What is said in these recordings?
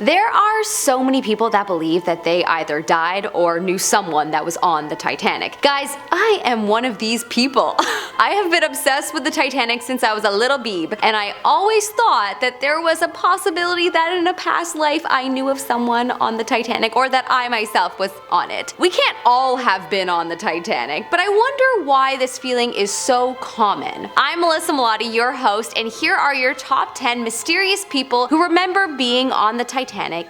There are so many people that believe that they either died or knew someone that was on the Titanic. Guys, I am one of these people. I have been obsessed with the Titanic since I was a little beeb, and I always thought that there was a possibility that in a past life I knew of someone on the Titanic, or that I myself was on it. We can't all have been on the Titanic, but I wonder why this feeling is so common. I'm Melissa Melotti, your host, and here are your top 10 mysterious people who remember being on the Titanic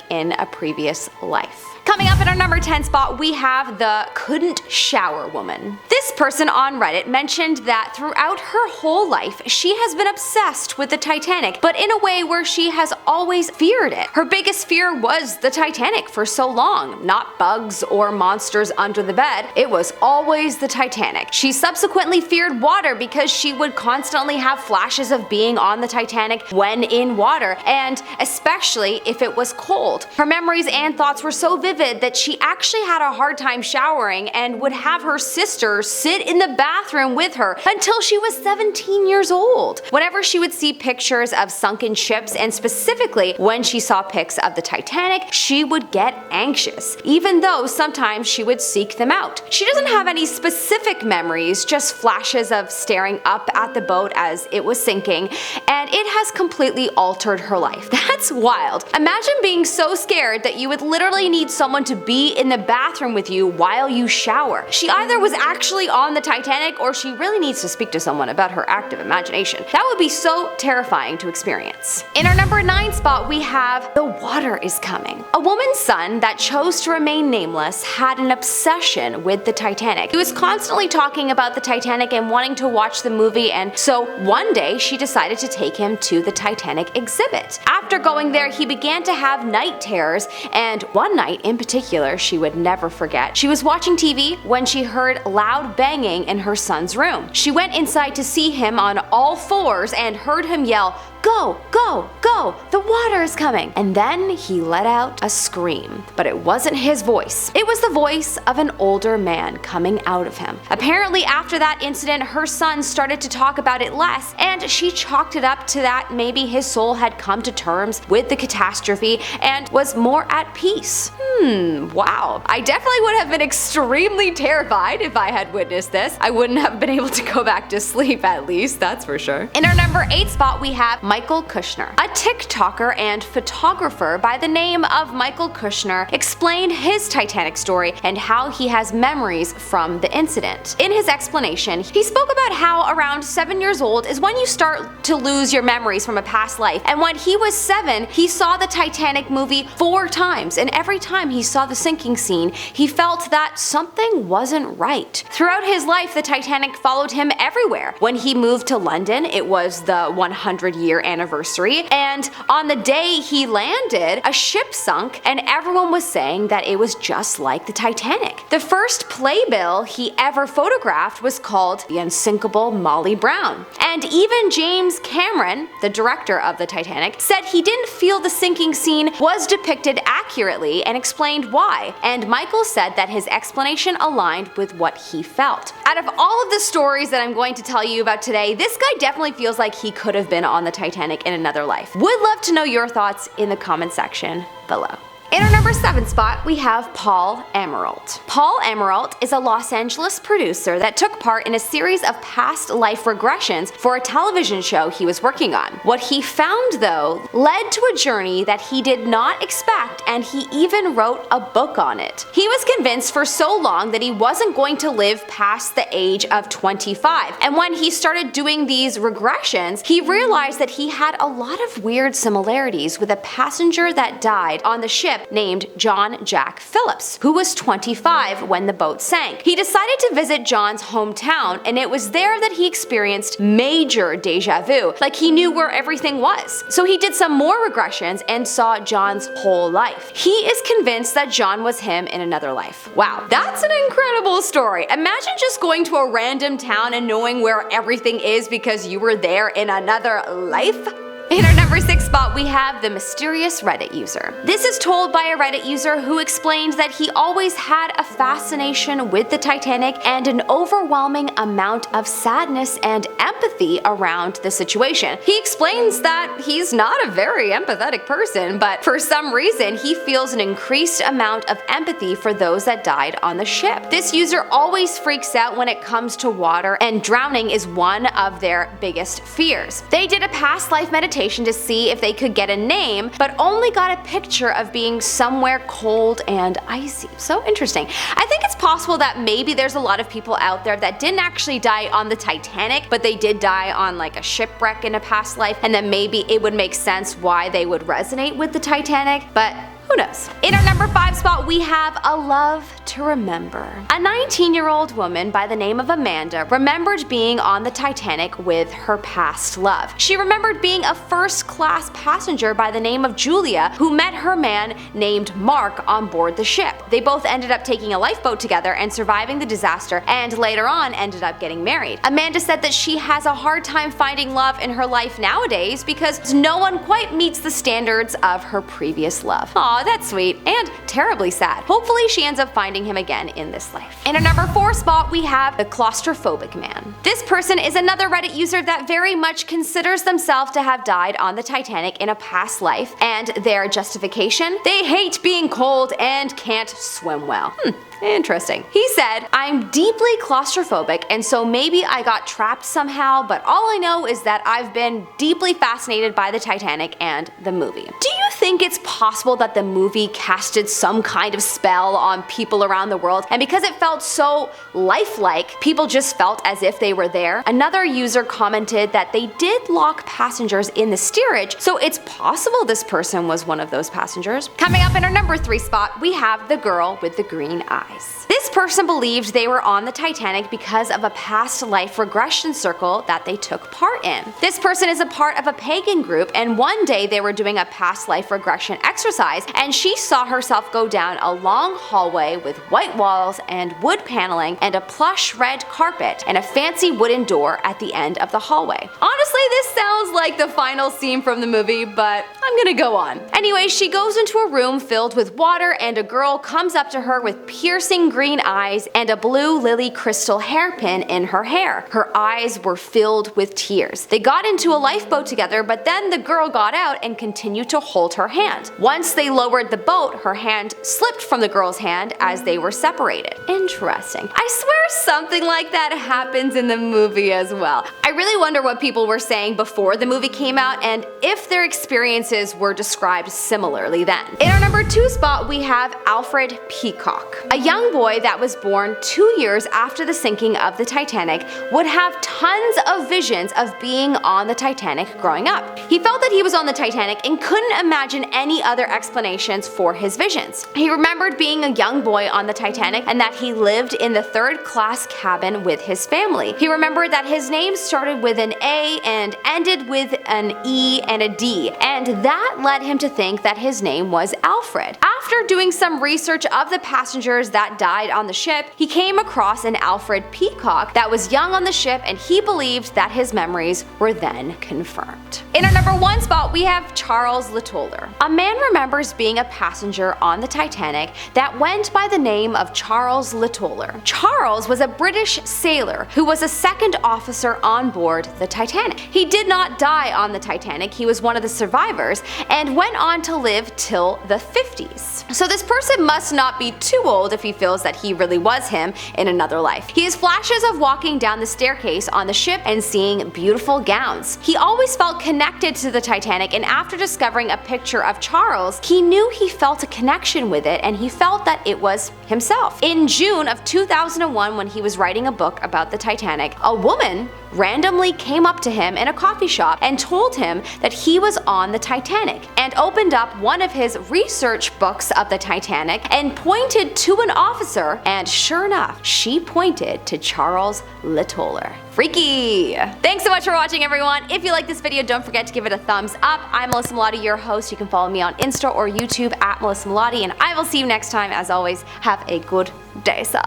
in a previous life. Coming up in our number 10 spot, we have the couldn't shower woman. This person on Reddit mentioned that throughout her whole life, she has been obsessed with the Titanic, but in a way where she has always feared it. Her biggest fear was the Titanic for so long, not bugs or monsters under the bed. It was always the Titanic. She subsequently feared water because she would constantly have flashes of being on the Titanic when in water, and especially if it was cold. Her memories and thoughts were so vivid that she actually had a hard time showering and would have her sister sit in the bathroom with her until she was 17 years old. Whenever she would see pictures of sunken ships, and specifically when she saw pics of the Titanic, she would get anxious, even though sometimes she would seek them out. She doesn't have any specific memories, just flashes of staring up at the boat as it was sinking, and it has completely altered her life. That's wild. Imagine being so scared that you would literally need someone to be in the bathroom with you while you shower. She either was actually on the Titanic, or she really needs to speak to someone about her active imagination. That would be so terrifying to experience. In our number 9 spot, we have The Water is Coming. A woman's son that chose to remain nameless had an obsession with the Titanic. He was constantly talking about the Titanic and wanting to watch the movie, and so one day she decided to take him to the Titanic exhibit. After going there, he began to have night terrors, and one night in particular she would never forget. She was watching TV when she heard loud banging in her son's room. She went inside to see him on all fours and heard him yell, "Go, go, go, the water is coming." And then he let out a scream. But it wasn't his voice. It was the voice of an older man coming out of him. Apparently after that incident, her son started to talk about it less, and she chalked it up to that maybe his soul had come to terms with the catastrophe and was more at peace. Wow. I definitely would have been extremely terrified if I had witnessed this. I wouldn't have been able to go back to sleep, at least, that's for sure. In our number 8 spot, we have Michael Kushner. A TikToker and photographer by the name of Michael Kushner explained his Titanic story and how he has memories from the incident. In his explanation, he spoke about how around 7 years old is when you start to lose your memories from a past life, and when he was 7, he saw the Titanic movie 4 times, and every time he saw the sinking scene, he felt that something wasn't right. Throughout his life, the Titanic followed him everywhere. When he moved to London, it was the 100-year anniversary, and on the day he landed, a ship sunk, and everyone was saying that it was just like the Titanic. The first playbill he ever photographed was called The Unsinkable Molly Brown. And even James Cameron, the director of the Titanic, said he didn't feel the sinking scene was depicted accurately and explained why, and Michael said that his explanation aligned with what he felt. Out of all of the stories that I'm going to tell you about today, this guy definitely feels like he could have been on the Titanic in another life. Would love to know your thoughts in the comment section below. In our number 7 spot, we have Paul Amirault. Paul Amirault is a Los Angeles producer that took part in a series of past life regressions for a television show he was working on. What he found, though, led to a journey that he did not expect, and he even wrote a book on it. He was convinced for so long that he wasn't going to live past the age of 25, and when he started doing these regressions, he realized that he had a lot of weird similarities with a passenger that died on the ship named John Jack Phillips, who was 25 when the boat sank. He decided to visit John's hometown, and it was there that he experienced major deja vu, like he knew where everything was. So he did some more regressions and saw John's whole life. He is convinced that John was him in another life. Wow, that's an incredible story. Imagine just going to a random town and knowing where everything is because you were there in another life. In our number 6 spot, we have the mysterious Reddit user. This is told by a Reddit user who explained that he always had a fascination with the Titanic and an overwhelming amount of sadness and empathy around the situation. He explains that he's not a very empathetic person, but for some reason he feels an increased amount of empathy for those that died on the ship. This user always freaks out when it comes to water, and drowning is one of their biggest fears. They did a past life meditation to see if they could get a name, but only got a picture of being somewhere cold and icy. So interesting. I think it's possible that maybe there's a lot of people out there that didn't actually die on the Titanic, but they did die on like a shipwreck in a past life, and then maybe it would make sense why they would resonate with the Titanic, but who knows? In our number 5 spot, we have a love to remember. A 19-year-old woman by the name of Amanda remembered being on the Titanic with her past love. She remembered being a first-class passenger by the name of Julia who met her man named Mark on board the ship. They both ended up taking a lifeboat together and surviving the disaster, and later on ended up getting married. Amanda said that she has a hard time finding love in her life nowadays because no one quite meets the standards of her previous love. Aw, that's sweet and terribly sad. Hopefully she ends up finding him again in this life. In our number 4 spot, we have the Claustrophobic Man. This person is another Reddit user that very much considers themselves to have died on the Titanic in a past life, and their justification? They hate being cold and can't swim well. Interesting. He said, "I'm deeply claustrophobic, and so maybe I got trapped somehow, but all I know is that I've been deeply fascinated by the Titanic and the movie." Do you think it's possible that the movie casted some kind of spell on people around the world, and because it felt so lifelike, people just felt as if they were there? Another user commented that they did lock passengers in the steerage, so it's possible this person was one of those passengers. Coming up in our number 3 spot, we have the girl with the green eyes. This person believed they were on the Titanic because of a past life regression circle that they took part in. This person is a part of a pagan group, and one day they were doing a past life regression exercise, and she saw herself go down a long hallway with white walls and wood paneling and a plush red carpet and a fancy wooden door at the end of the hallway. Honestly, this sounds like the final scene from the movie, but I'm gonna go on. Anyway, she goes into a room filled with water, and a girl comes up to her with piercing green eyes and a blue lily crystal hairpin in her hair. Her eyes were filled with tears. They got into a lifeboat together, but then the girl got out and continued to hold her hand. Once they lowered the boat, her hand slipped from the girl's hand as they were separated. Interesting. I swear something like that happens in the movie as well. I really wonder what people were saying before the movie came out and if their experiences were described similarly then. In our number 2 spot, we have Alfred Peacock. A young boy that was born 2 years after the sinking of the Titanic would have tons of visions of being on the Titanic growing up. He felt that he was on the Titanic and couldn't imagine any other explanations for his visions. He remembered being a young boy on the Titanic and that he lived in the 3rd class cabin with his family. He remembered that his name started with an A and ended with an E and a D, and that led him to think that his name was Alfred. After doing some research of the passengers that died on the ship, he came across an Alfred Peacock that was young on the ship, and he believed that his memories were then confirmed. In our number 1 spot, we have Charles Lightoller. A man remembers being a passenger on the Titanic that went by the name of Charles Lightoller. Charles was a British sailor who was a 2nd officer on board the Titanic. He did not die on the Titanic, he was one of the survivors, and went on to live till the 50s. So this person must not be too old if he feels that he really was him in another life. He has flashes of walking down the staircase on the ship and seeing beautiful gowns. He always felt connected to the Titanic, and after discovering a picture of Charles, he knew he felt a connection with it, and he felt that it was himself. In June of 2001, when he was writing a book about the Titanic, a woman randomly came up to him in a coffee shop and told him that he was on the Titanic, and opened up one of his research books of the Titanic and pointed to an officer, and sure enough, she pointed to Charles Lightoller. Freaky! Thanks so much for watching, everyone. If you like this video, don't forget to give it a thumbs up. I'm Melissa Melotti, your host. You can follow me on Insta or YouTube at Melissa Melotti, and I will see you next time. As always, have a good day, sir.